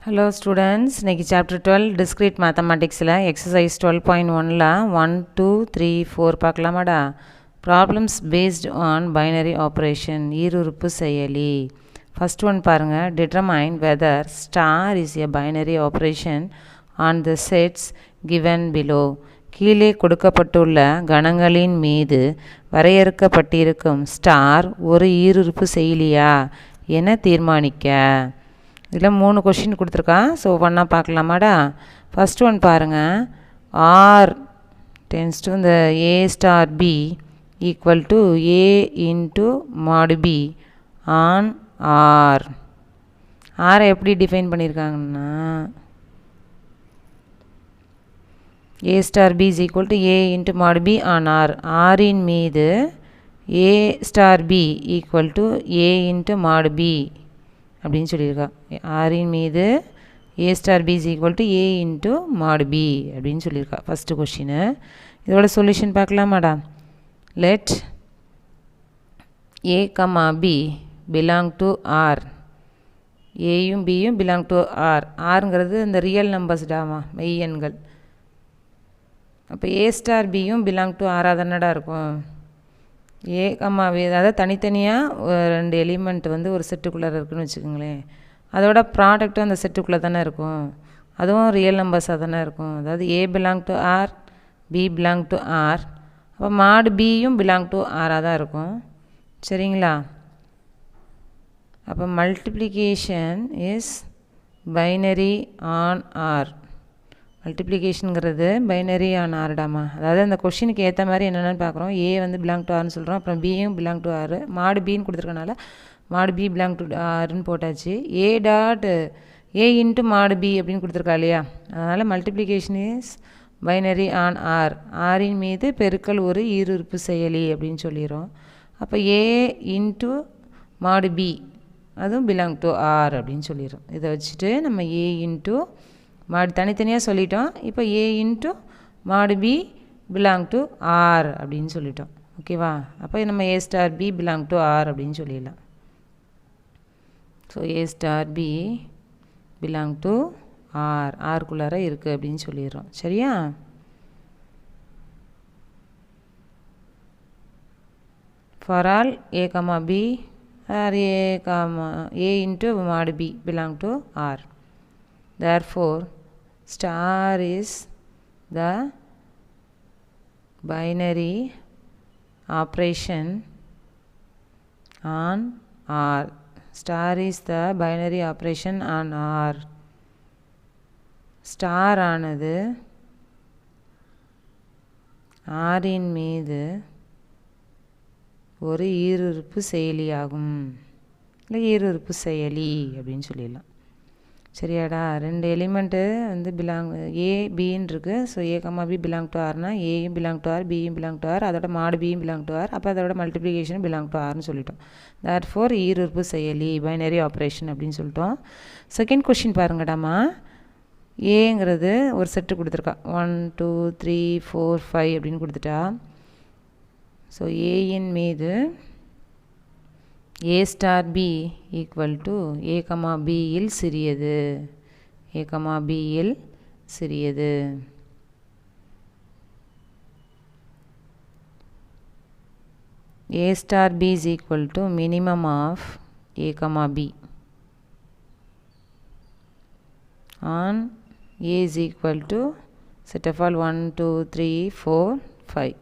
Hello students, இன்னைக்கு chapter 12 discrete mathematicsல exercise 12.1ல 1, 2, 3, 4 பார்க்கலாமாடா. Problems based on binary operation, ஈருறுப்பு செயலி. First one பாருங்க, determine whether star is a binary operation on the sets given below. கீழே கொடுக்கப்பட்டுள்ள கணங்களின் மீது வரையறுக்கப்பட்டிருக்கும் star ஒரு ஈருறுப்பு செயலியா என தீர்மானிக்க. இதில் 3 கொஷின் கொடுத்துருக்கான். ஸோ ஒன்றா பார்க்கலாமாடா. ஃபஸ்ட் ஒன் பாருங்கள். ஆர் டென்ஸ் டு இந்த A star B equal to A into mod B on R. ஆரை எப்படி டிஃபைன் பண்ணியிருக்காங்கன்னா A star B is equal to A into mod B on R. ஆரின் மீது A star B equal to A into mod B அப்படின்னு சொல்லியிருக்கா. ஆரின் மீது A star B is equal to A into mod B அப்படின்னு சொல்லியிருக்கா first question. இதோட solution பார்க்கலாமாடா. Let A comma B belong to R. ஏயும் பியும் பிலாங் டு ஆர். ஆருங்கிறது இந்த ரியல் நம்பர்ஸ்டாமா, மெய்யெண்கள். அப்போ ஏ ஸ்டார் பியும் பிலாங் டு ஆராக தானடா இருக்கும். ஏ கம்மா பி, அதாவது தனித்தனியாக 2 எலிமெண்ட் வந்து ஒரு செட்டுக்குள்ளே இருக்குதுன்னு வச்சுக்கோங்களேன். அதோட ப்ராடக்ட்டும் அந்த செட்டுக்குள்ளே தானே இருக்கும். அதுவும் ரியல் நம்பர்ஸாக தானே இருக்கும். அதாவது A belong to R, B belong to R. அப்போ மாடு பியும் பிலாங் டு ஆராக தான் இருக்கும். சரிங்களா. அப்போ multiplication is binary on R. மல்டிப்ளிகேஷனுங்கிறது பைனரி ஆன் ஆர்டாமா. அதாவது அந்த கொஷினுக்கு ஏற்ற மாதிரி என்னென்னு பார்க்குறோம். ஏ வந்து பிலாங் டு ஆர்னு சொல்கிறோம். அப்புறம் பியும் பிலாங் டு ஆர். மாடு பின்னு கொடுத்துருக்கனால மாடு பி பிலாங் டு ஆர்னு போட்டாச்சு. A dot A into mod B அப்படின்னு கொடுத்துருக்கா இல்லையா. அதனால் multiplication is binary on R. ஆரின் மீது பெருக்கல் ஒரு ஈருறுப்பு செயலி அப்படின்னு சொல்லிடுறோம். அப்போ ஏ இன்ட்டு மாடு பி அதுவும் பிலாங் டு ஆர் அப்படின்னு சொல்லிடுறோம். இதை வச்சுட்டு நம்ம ஏ இன்ட்டு மாடு தனித்தனியாக சொல்லிட்டோம். இப்போ A into mod B belong to R அப்படின்னு சொல்லிட்டோம். ஓகேவா. அப்போ நம்ம A star B belong to R அப்படின்னு சொல்லிடலாம். So A star B belong to R, ஆர்க்குள்ளார இருக்குது அப்படின்னு சொல்லிடுறோம். சரியா. For all A comma B R A into mod B belong to R. Therefore, star is the binary operation on R. Star is the binary operation on R. Star ஆனது ஆரின் மீது ஒரு ஈருறுப்பு செயலியாகும். இல்லை ஈருறுப்பு செயலி அப்படின்னு சொல்லிடலாம். சரியாடா. 2 எலிமெண்ட்டு வந்து பிலாங் ஏ பின்னு இருக்குது. So A comma B belong to ஆர்னா ஏயும் பிலாங் டு ஆர், பியும் பிலாங் டு ஆர், அதோட மாடு பியும் பிலாங் டு ஆர். அப்போ அதோட மல்டிப்ளிகேஷனும் பிலாங் டு ஆர்னு சொல்லிட்டோம். தேர்ஃபோர் ஈருறுப்பு செயலி பைனரி ஆப்ரேஷன் அப்படின்னு சொல்லிட்டோம். செகண்ட் கொஷின் பாருங்கடாமா. ஏங்கிறது ஒரு செட்டு கொடுத்துருக்கா. 1, 2, 3, 4, 5 அப்படின்னு கொடுத்துட்டா. ஸோ ஏயின் மீது A star B equal to A comma பியில் சிறியது. ஏ கமா பியில் சிறியது. A star B is equal to minimum of A comma B on A is equal to set of all 1, 2, 3, 4, 5.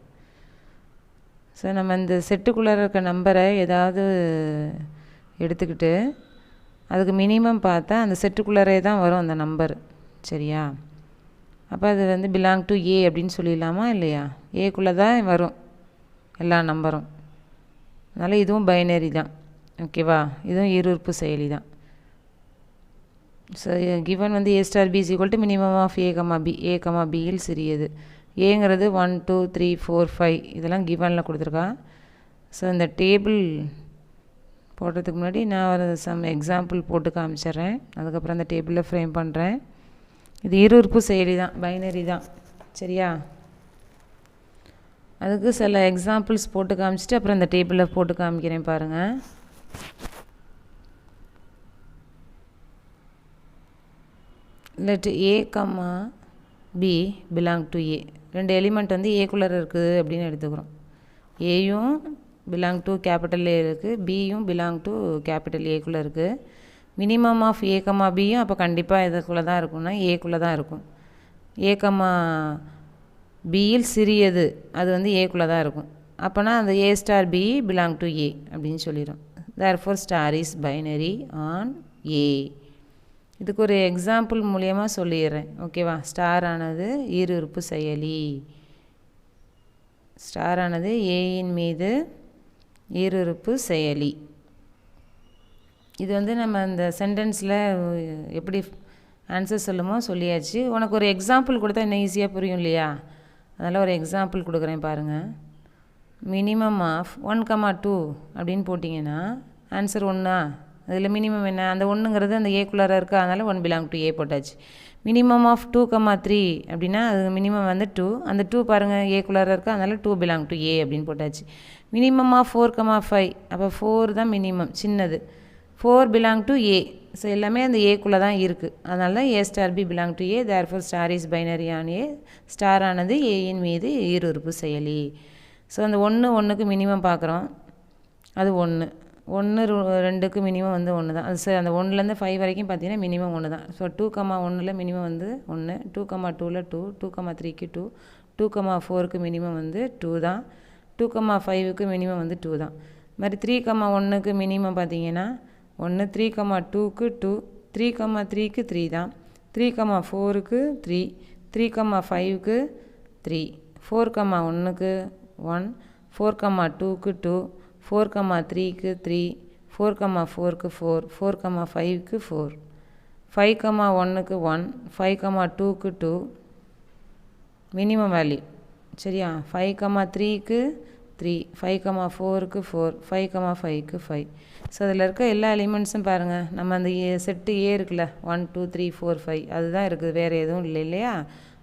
So நம்ம இந்த செட்டுக்குள்ளே இருக்க நம்பரை ஏதாவது எடுத்துக்கிட்டு அதுக்கு மினிமம் பார்த்தா அந்த செட்டுக்குள்ளரே தான் வரும் அந்த நம்பர். சரியா. அப்போ அது வந்து பிலாங் டு ஏ அப்படின்னு சொல்லிடலாமா இல்லையா. ஏக்குள்ளே தான் வரும் எல்லா நம்பரும். அதனால் இதுவும் பைனரி தான். ஓகேவா. இதுவும் ஈருறுப்பு செயலி தான். ஸோ கிவன் வந்து A star B is equal to minimum of A comma B. A comma பியில் சிறியது. ஏங்கிறது 1, 2, 3, 4, 5 இதெல்லாம் கிவனில் கொடுத்துருக்கா. ஸோ இந்த டேபிள் போடுறதுக்கு முன்னாடி நான் ஒரு சம் எக்ஸாம்பிள் போட்டு காமிச்சிட்றேன். அதுக்கப்புறம் அந்த டேபிளில் ஃப்ரேம் பண்ணுறேன். இது ஈருறுப்பு செயலி தான், பைனரி தான். சரியா. அதுக்கு சில எக்ஸாம்பிள்ஸ் போட்டு காமிச்சிட்டு அப்புறம் இந்த டேபிளில் போட்டு காமிக்கிறேன் பாருங்கள். let a comma b belong to a. ரெண்டு எலிமெண்ட் வந்து ஏக்குள்ளே இருக்குது அப்படின்னு எடுத்துக்கிறோம். ஏயும் பிலாங் டு கேபிட்டல் ஏ இருக்குது, பியும் பிலாங் டு கேபிட்டல் ஏக்குள்ளே இருக்குது. மினிமம் ஆஃப் ஏ கமா பியும் அப்போ கண்டிப்பாக இதுக்குள்ளே தான் இருக்கும்னா ஏக்குள்ளே தான் இருக்கும். ஏ கமா பியில் சிறியது அது வந்து ஏக்குள்ளே தான் இருக்கும். அப்போனா அந்த A star B belong to A அப்படின்னு சொல்லிடும். Therefore star is binary on A. இதுக்கு ஒரு எக்ஸாம்பிள் மூலியமாக சொல்லிடுறேன், ஓகேவா? ஸ்டார் ஆனது ஈருறுப்பு செயலி. ஸ்டார் ஆனது ஏயின் மீது ஈருறுப்பு செயலி. இது வந்து நம்ம இந்த சென்டென்ஸில் எப்படி ஆன்சர் சொல்லுமோ சொல்லியாச்சு. உனக்கு ஒரு எக்ஸாம்பிள் கொடுத்தா இன்னும் ஈஸியாக புரியும் இல்லையா? அதனால் ஒரு எக்ஸாம்பிள் கொடுக்குறேன் பாருங்கள். மினிமம் ஆஃப் 1,2 அப்படின்னு போட்டிங்கன்னா ஆன்சர் 1. அதில் மினிமம் என்ன? அந்த 1ங்கிறது அந்த ஏக்குள்ளார இருக்குது, அதனால் 1 பிலாங் டு ஏ போட்டாச்சு. மினிமம் ஆஃப் 2,3 அப்படின்னா அது மினிமம் வந்து 2. அந்த 2 பாருங்கள் ஏக்குள்ளார இருக்குது, அதனால் 2 பிலாங் டு ஏ அப்படின்னு போட்டாச்சு. மினிமம் ஆஃப் 4,5 அப்போ 4 தான் மினிமம் சின்னது. 4 பிலாங் டு ஏ. ஸோ எல்லாமே அந்த ஏக்குள்ளே தான் இருக்குது, அதனால A star B belong to A. Therefore star is binary on A. Star ஆனது ஏயின் மீது ஈருறுப்பு செயலி. ஸோ அந்த 1க்கு மினிமம் பார்க்குறோம், அது 1. 2க்கு மினிமம் வந்து 1 தான். அது அந்த 1லேருந்து 5 வரைக்கும் பார்த்தீங்கன்னா மினிமம் 1 தான். ஸோ 2,1ல் மினிமம் வந்து 1, 2,2ல் 2, 2,3க்கு 2, 2,4க்கு மினிமம் வந்து 2 தான், 2,5க்கு மினிமம் வந்து 2 தான். இது மாதிரி 3,1க்கு மினிமம் பார்த்தீங்கன்னா 1, 3,2க்கு 2, 3,3க்கு 3 தான், 3,4க்கு 3, 3,5க்கு 3, 4,1க்கு 1, 4,2க்கு 2, 4,3க்கு 3, 4,4க்கு 4, 4,5க்கு 4, 5,1க்கு 1, 5,2க்கு 2 மினிமம் வேல்யூ, சரியா? 5,3க்கு 3, 5,4க்கு 4, 5,5க்கு 5. ஸோ அதில் இருக்க எல்லா எலிமெண்ட்ஸும் பாருங்கள். நம்ம அந்த செட்டு ஏ இருக்குல்ல, 1 2 3 4 5 அதுதான் இருக்குது, வேறு எதுவும் இல்லை இல்லையா?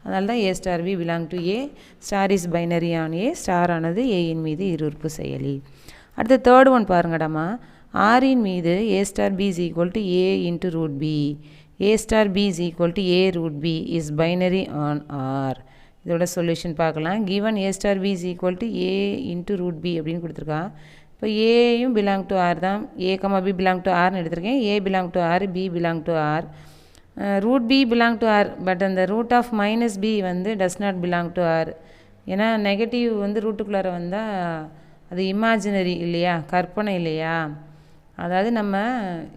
அதனால தான் A star B belong to A. Star is binary on A. Star ஆனது ஏயின் மீது ஈருறுப்பு செயலி. அடுத்து தேர்ட் ஒன் பாருங்கடாமா. ஆரின் மீது A star B is equal to A into root B. A star B is equal to A root B is binary on R. இதோட சொல்யூஷன் பார்க்கலாம். Given A star B is equal to A into root B அப்படின்னு கொடுத்துருக்கான். இப்போ ஏயும் belong to R தான். A comma B belong to ஆர்னு எடுத்திருக்கேன். A belong to R, B belong to R, root B belong to R. But அந்த root of minus B வந்து does not belong to R. ஏன்னா negative வந்து ரூட்டுக்குள்ளார வந்தால் அது இமேஜினரி இல்லையா, கற்பனை இல்லையா? அதாவது நம்ம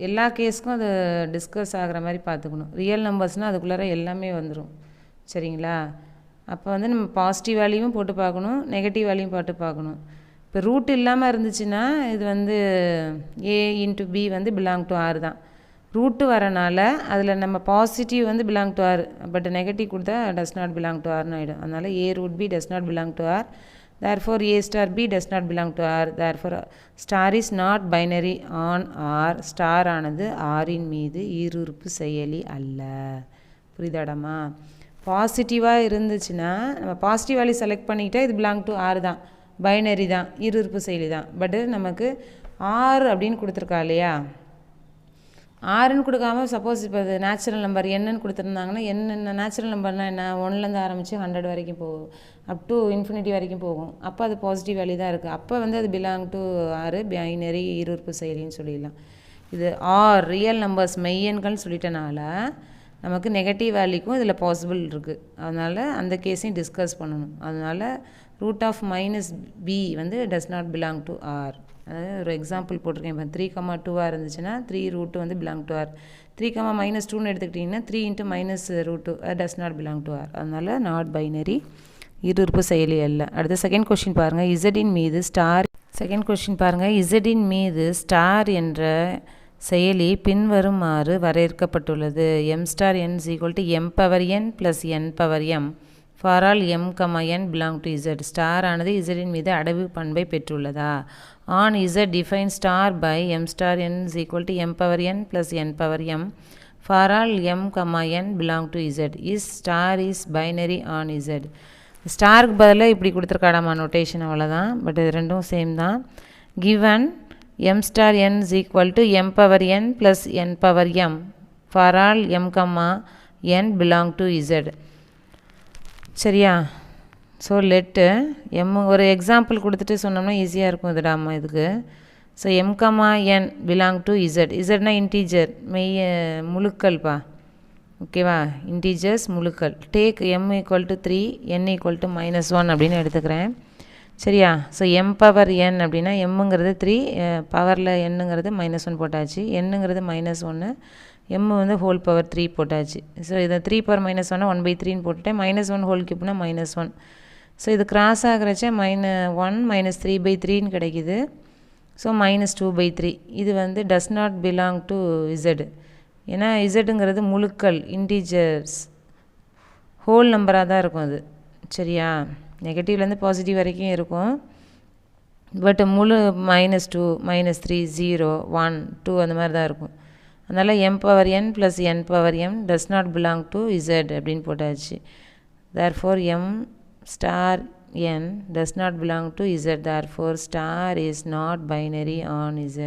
எல்லா கேஸுக்கும் அது டிஸ்கஸ் ஆகிற மாதிரி பார்த்துக்கணும். ரியல் நம்பர்ஸ்னால் அதுக்குள்ளார எல்லாமே வந்துடும், சரிங்களா? அப்போ வந்து நம்ம பாசிட்டிவ் வேல்யூவும் போட்டு பார்க்கணும், நெகட்டிவ் வேல்யூவும் போட்டு பார்க்கணும். இப்போ ரூட் இல்லாமல் இருந்துச்சுன்னா இது வந்து ஏ இன்ட்டு பி வந்து பிலாங் டு ஆர் தான். ரூட்டு வரனால அதில் நம்ம பாசிட்டிவ் வந்து belong to R, but negative கொடுத்தா டஸ் நாட் பிலாங் டு ஆர்னு ஆகிடும். அதனால் A root B does not belong to R. Therefore A star B does not belong to R. Therefore star is not binary on R. Star ஆனது ஆரின் மீது ஈருறுப்பு செயலி அல்ல. புரியுதாடாமா? பாசிட்டிவாக இருந்துச்சுன்னா நம்ம பாசிட்டிவ் வேல்யூ செலக்ட் பண்ணிக்கிட்டால் இது பிலாங் டு ஆர் தான், பைனரி தான், ஈருறுப்பு செயலி தான். பட்டு நமக்கு ஆர் அப்படின்னு கொடுத்துருக்கா இல்லையா? ஆறுன்னு கொடுக்காம சப்போஸ் இப்போ அது நேச்சுரல் நம்பர் என்னன்னு கொடுத்துருந்தாங்கன்னா, என்ன நேச்சுரல் நம்பர்னால் என்ன? 1லேருந்து ஆரம்பித்து 100 வரைக்கும் போகும், அப் டு இன்ஃபினிட்டி வரைக்கும் போகும். அப்போ அது பாசிட்டிவ் வேல்யூ தான் இருக்குது. அப்போ வந்து அது பிலாங் டு ஆறு, பைனரி ஈருறுப்பு செயலின்னு சொல்லிடலாம். இது ஆர் ரியல் நம்பர்ஸ் மெய்யன்கள்னு சொல்லிட்டனால நமக்கு நெகட்டிவ் வேல்யூக்கும் இதில் பாசிபிள் இருக்குது. அதனால் அந்த கேஸையும் டிஸ்கஸ் பண்ணணும். அதனால் ரூட் ஆஃப் மைனஸ் பி வந்து does not belong to R. அதாவது ஒரு எக்ஸாம்பிள் போட்டிருக்கேன். இப்போ 3,2 இருந்துச்சுன்னா 3 ரூட்டு வந்து பிலாங் டு ஆர். 3,-2ன்னு எடுத்துக்கிட்டிங்கன்னா 3 into minus root does not belong to R. அதனால் நாட் பைனரி, ஈருறுப்பு செயலி அல்ல. அடுத்த செகண்ட் கொஸ்டின் பாருங்கள். இசடின் மீது ஸ்டார். செகண்ட் கொஸ்டின் பாருங்கள். இசடின் மீது ஸ்டார் என்ற செயலி பின்வருமாறு வரையறுக்கப்பட்டுள்ளது. m star n is equal to m power n plus n power m for all m, n belong to z. Star ஆனது இசடின் மீது அடைவு பண்பை பெற்றுள்ளதா? on z define star by m star n is equal to m power n plus n power m for all m, n belong to z. is star is binary on z. ஸ்டாருக்கு பதிலாக இப்படி கொடுத்துருக்காடாமா notation, அவ்வளோதான். But இது ரெண்டும் same தான். given m star n is equal to m power n plus n power m for all m, n belong to z. சரியா? So let M ஒரு example கொடுத்துட்டு சொன்னோம்னா ஈஸியாக இருக்கும் இதுடாமா இதுக்கு. So m, n belong to z. இசட்னா integer, முழுக்கள்ப்பா. ஓகேவா? இன்டீஜர்ஸ் முழுக்கள். Take m equal to 3, n equal to -1 அப்படின்னு எடுத்துக்கிறேன். சரியா? ஸோ m பவர் n அப்படின்னா எம்ங்கிறது 3, பவரில் என்னங்கிறது -1 போட்டாச்சு. என்னங்கிறது -1, m வந்து ஹோல் பவர் 3 போட்டாச்சு. ஸோ இதை 3 பவர் -1 1/3ன்னு போட்டுட்டேன். -1 ஹோல் கியூப்னா -1. ஸோ இது கிராஸ் ஆகிறச்ச -1 -3/3ன்னு கிடைக்கிது. ஸோ -2/3. இது வந்து does not belong to Z. ஏன்னா இசட்டுங்கிறது முழுக்கள், இன்டீஜர்ஸ், ஹோல் நம்பராக தான் இருக்கும் அது. சரியா? நெகட்டிவ்லேருந்து பாசிட்டிவ் வரைக்கும் இருக்கும். பட் முழு -2, -3, 0, 1, 2 அந்த மாதிரி தான் இருக்கும். அதனால் m power n plus n power m does not belong to z அப்படின்னு போட்டாச்சு. Therefore m star n does not belong to z. Therefore star is not binary on z.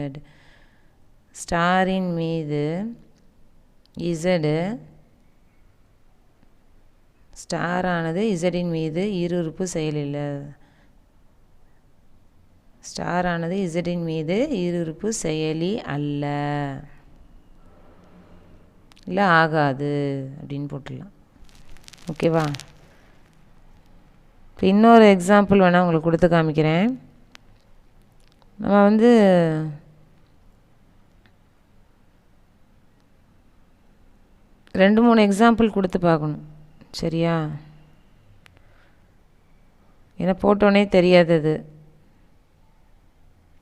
ஸ்டாரின் மீது z, ஸ்டாரானது இசடின் மீது இருஉறுப்பு செயலில்லை. ஸ்டாரானது இசடின் மீது இருஉறுப்பு செயலி அல்ல, இல்லை ஆகாது அப்படின்னு போட்டுடலாம். ஓகேவா? இப்போ இன்னொரு எக்ஸாம்பிள் வேணால் உங்களுக்கு கொடுத்து காமிக்கிறேன். நம்ம வந்து ரெண்டு மூணு எக்ஸாம்பிள் கொடுத்து பார்க்கணும். சரியா? ஏன்னா போட்டோன்னே தெரியாது அது.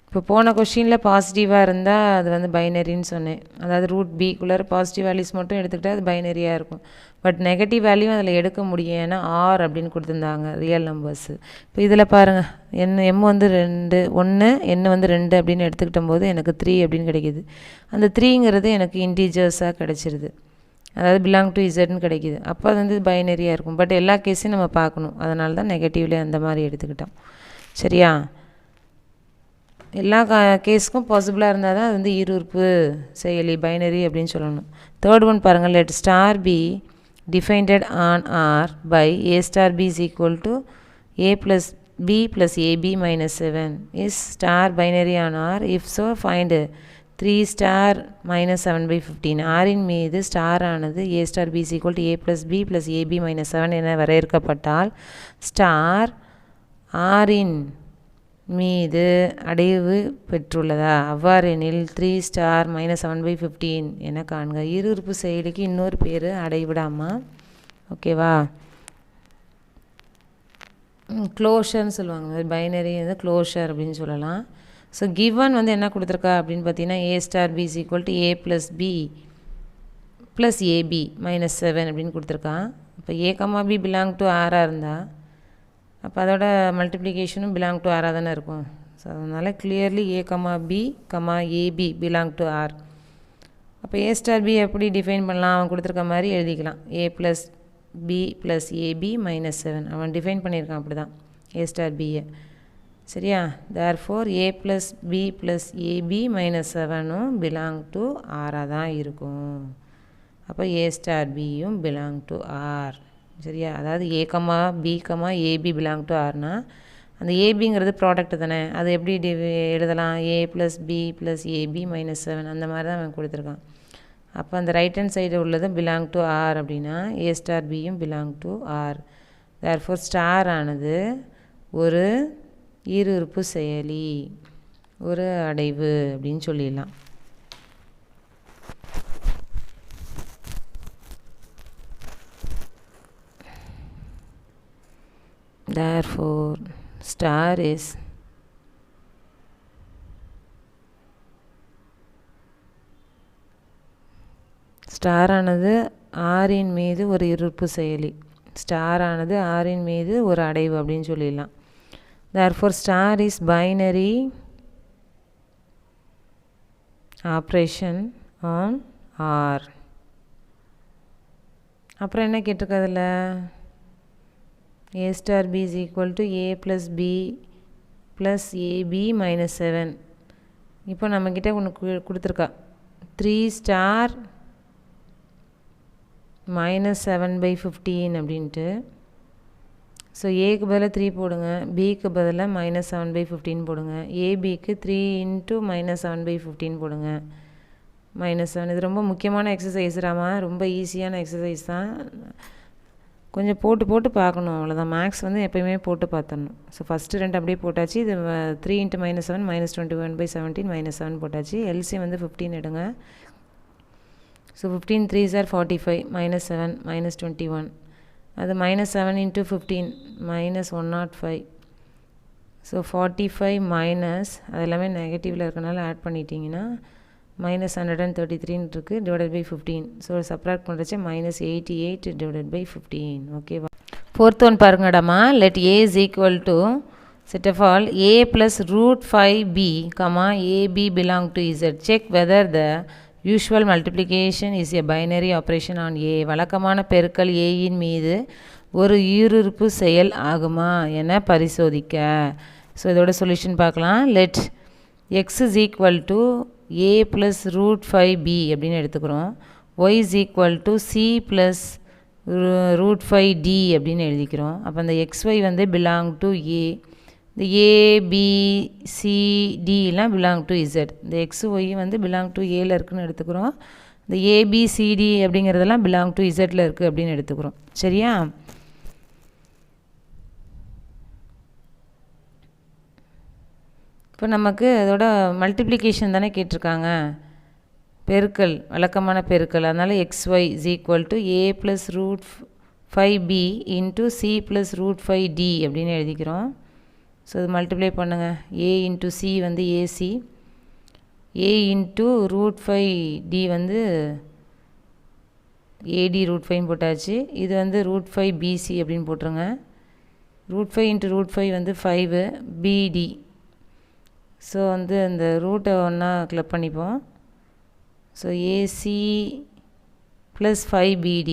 இப்போ போன கொஷினில் பாசிட்டிவாக இருந்தால் அது வந்து பைனரின்னு சொன்னேன். அதாவது ரூட் பிக்குள்ளார பாசிட்டிவ் வேல்யூஸ் மட்டும் எடுத்துக்கிட்டால் அது பைனரியாக இருக்கும். பட் நெகட்டிவ் வேல்யூ அதில் எடுக்க முடியும், ஏன்னா ஆர் அப்படின்னு கொடுத்துருந்தாங்க ரியல் நம்பர்ஸு. இப்போ இதில் பாருங்கள், எம் வந்து 2, 1, n வந்து 2 அப்படின்னு எடுத்துக்கிட்ட போது எனக்கு 3 அப்படின்னு கிடைக்கிது. அந்த 3ங்கிறது எனக்கு இன்டீஜர்ஸாக கிடச்சிருது, அதாவது பிலாங் டு இசட்னு கிடைக்கிது. அப்போ அது வந்து பைனரியாக இருக்கும். பட் எல்லா கேஸையும் நம்ம பார்க்கணும், அதனால தான் நெகட்டிவ்லேயே அந்த மாதிரி எடுத்துக்கிட்டோம். சரியா? எல்லா கேஸுக்கும் பாசிபிளாக இருந்தால் தான் அது வந்து இருஉறுப்பு செயலி, பைனரி அப்படின்னு சொல்லணும். தேர்ட் ஒன் பாருங்கள். Let star be defined on R by a star b is equal to a plus b plus ab -7. Is star binary on R? If so find 3 star -7/15. ஆரின் மீது ஸ்டார் ஆனது a star b is equal to a plus b plus ab -7 என வரையறுக்கப்பட்டால் star ஆரின் மீது அடைவு பெற்றுள்ளதா? அவ்வாறெனில் 3 star -7/15 என காண்க. இருஉறுப்பு செயலிக்கு இன்னொரு பேர் அடைவிடாமா? ஓகேவா? க்ளோஷர்னு சொல்லுவாங்க. பைனரி வந்து க்ளோஷர் அப்படின்னு சொல்லலாம். ஸோ கிவன் வந்து என்ன கொடுத்துருக்கா அப்படின்னு பார்த்தீங்கன்னா a star b is equal to a plus b plus ab -7 அப்படின்னு கொடுத்துருக்கான். இப்போ a, b பிலாங் டு ஆராக இருந்தால் அப்போ அதோட மல்டிப்ளிகேஷனும் பிலாங் டு ஆராக தானே இருக்கும். ஸோ அதனால் clearly a, b, ab belong to R. அப்போ a ஸ்டார் b எப்படி டிஃபைன் பண்ணலாம்? அவன் கொடுத்துருக்க மாதிரி எழுதிக்கலாம். a plus b plus ab -7 அவன் டிஃபைன் பண்ணியிருக்கான் அப்படி தான் a ஸ்டார் b-யை. சரியா? Therefore a plus b plus ab -7ம் பிலாங் டு ஆராக தான் இருக்கும். அப்போ a ஸ்டார் b-யும் பிலாங் டு ஆர். சரியா? அதாவது a, b, ab belong to ஆர்னா அந்த ஏபிங்கிறது ப்ராடக்ட் தானே, அது எப்படி எழுதலாம்? a plus b plus ab -7 அந்த மாதிரி தான் அவன் கொடுத்துருக்கான். அப்போ அந்த ரைட் ஹேண்ட் சைடு உள்ளது பிலாங் டு ஆர் அப்படின்னா a ஸ்டார் பியும் belong to R. Therefore star ஆனது ஒரு இருஉறுப்பு செயலி, ஒரு அடைவு அப்படின்னு சொல்லிடலாம். Therefore star is ஸ்டார் ஆனது ஆரின் மீது ஒரு இருப்பு செயலி, ஸ்டார் ஆனது ஆரின் மீது ஒரு அடைவு அப்படின்னு சொல்லிடலாம். therefore star is binary operation on R. அப்புறம் என்ன கேட்டிருக்கிறதுல? a star b is equal to a plus b plus ab -7. இப்போ நம்மக்கிட்ட ஒன்று கொடுத்துருக்கா 3 ஸ்டார் -7/15 அப்படின்ட்டு. ஸோ ஏக்கு பதிலாக 3 போடுங்க, பிக்கு பதிலாக -7/15 போடுங்க, ஏபிக்கு 3 × -7/15 போடுங்க. -7. இது ரொம்ப முக்கியமான எக்ஸசைஸ்ராமா, ரொம்ப ஈஸியான எக்ஸசைஸ் தான். கொஞ்சம் போட்டு பார்க்கணும், அவ்வளோதான். மேக்ஸ் வந்து எப்போயுமே போட்டு பார்த்துடணும். ஸோ ஃபஸ்ட்டு 2 அப்படியே போட்டாச்சு. இது 3 × -7 -21/17 -7 போட்டாச்சு. எல்சிஎம் வந்து 15 எடுங்க. So 15 3s are 45, -7 -21. அது -7 × 15 -105. ஸோ 45 மைனஸ் அது எல்லாமே நெகட்டிவில் இருக்கனால ஆட் பண்ணிட்டீங்கன்னா -133 இருக்குது /15. ஸோ சப்ராக்ட் பண்ணுறச்சு -88 /15. ஓகேவா? 4th ஒன் பாருங்கடாமா. Let A is equal to set of all a plus √5b, ab belong to z. Check whether the usual multiplication is a binary operation on a. வழக்கமான பெருக்கல் a இன் மீது ஒரு ஈருறுப்பு செயல் ஆகுமா என பரிசோதிக்க. ஸோ இதோட சொல்யூஷன் பார்க்கலாம். Let x is equal to a plus √5b அப்படின்னு எடுத்துக்கிறோம். y is equal to c plus √5d அப்படின்னு எழுதிக்கிறோம். அப்போ அந்த xy வந்து belong to a. இந்த ABCDலாம் பிலாங் டு இசட். இந்த XY வந்து பிலாங் டு ஏல இருக்குன்னு எடுத்துக்கிறோம். இந்த ABCD அப்படிங்கிறதெல்லாம் பிலாங் டு இசட்டில் இருக்குது அப்படின்னு எடுத்துக்கிறோம். சரியா? இப்போ நமக்கு அதோட மல்டிப்ளிகேஷன் தானே கேட்டிருக்காங்க, பெருக்கல், வழக்கமான பெருக்கல். அதனால் XY is equal to a plus √5b into c plus √5d அப்படின்னு எழுதிக்கிறோம். ஸோ இது மல்டிப்ளை பண்ணுங்கள். a × c வந்து ஏசி, a × √5d வந்து AD √5 போட்டாச்சு. இது வந்து √5BC அப்படின்னு போட்டுருங்க. √5 × √5 வந்து 5 BD. ஸோ வந்து அந்த ரூட்டை ஒன்றா கிளப் பண்ணிப்போம். ஸோ AC + 5BD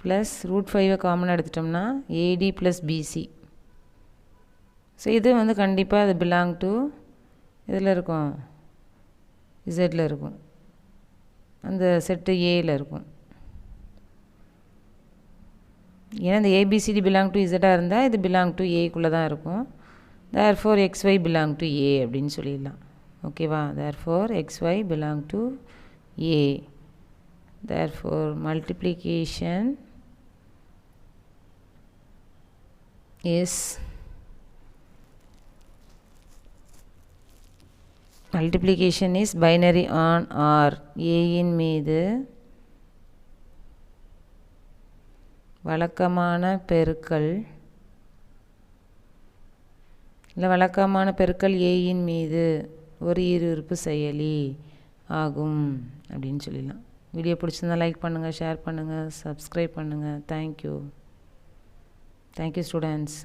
ப்ளஸ் √5 காமனாக எடுத்துட்டோம்னா AD + BC. ஸோ இது வந்து கண்டிப்பாக அது பிலாங் டு இதில் இருக்கும், இசட்டில் இருக்கும், அந்த செட்டு ஏயில் இருக்கும். ஏன்னா இந்த ABCD பிலாங் டு இசட்டாக இருந்தால் இது பிலாங் டு ஏக்குள்ளே தான் இருக்கும். Therefore XY belong to A அப்படின்னு சொல்லிடலாம். ஓகேவா? Therefore XY belong to A. Therefore multiplication is multiplication is binary on R. A இன் மீது வழக்கமான பெருக்கல் இல்லை வழக்கமான பெருக்கல் A இன் மீது ஒரு ஈருறுப்பு செயலி ஆகும் அப்படின்னு சொல்லிடலாம். வீடியோ பிடிச்சிருந்தா லைக் பண்ணுங்கள், ஷேர் பண்ணுங்கள், சப்ஸ்கிரைப் பண்ணுங்கள். Thank you students.